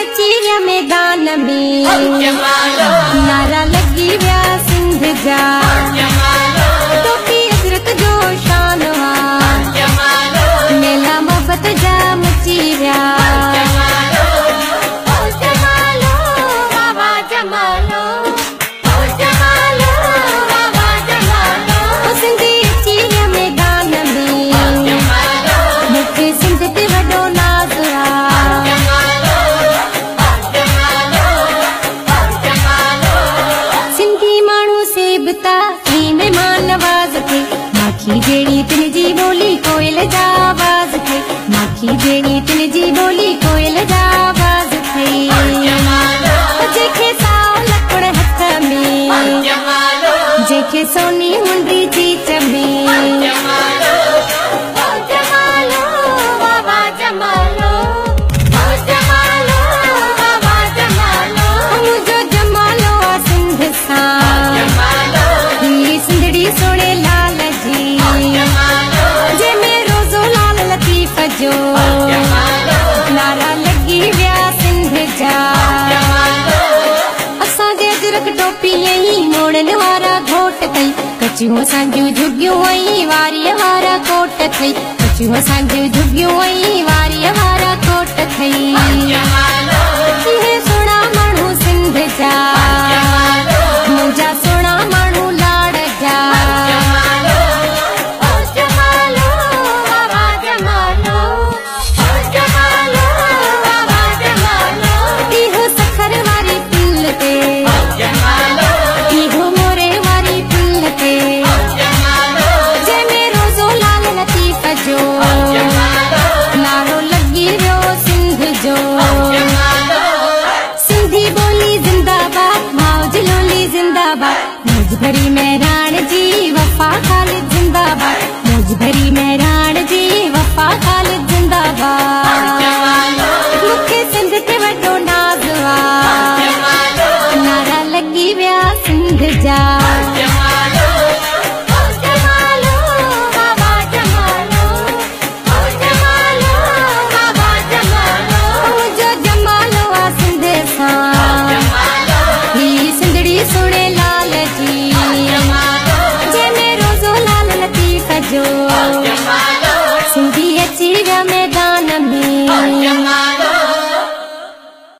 अचिया मैदान में नारा लगी व्या सिंध जा टोपी अजरक जो शान मेला मोहब्बत जा मची व्या माखी जेड़ी तिन जी बोली कोयल जा आवाज थे माखी जेड़ी तिन जी बोली कोयल जा आवाज थे जेके साओ लकड़ हथ में जेके सोनी मुंडी चीच में नारा लगी व्या सिंध जा असांजे अजरक टोपी यही मोड़न वारा घोट थई कचियूं असांजियूं झुगियूं वही वारीअ वारा कोट थई कचियूं असांजियूं झुगियूं वही वारीअ वारा कोट थई इहे सोना माण्हू सिंध जा मुंहिंजा सोना माण्हू लाड़ जा नारो लगी व्यो सिंध जो सिंधी बोली जिंदाबाद मौज लोली जिंदाबाद मौज भरी मैदान जी वफा खालिद जिंदाबाद मौज भरी मैदान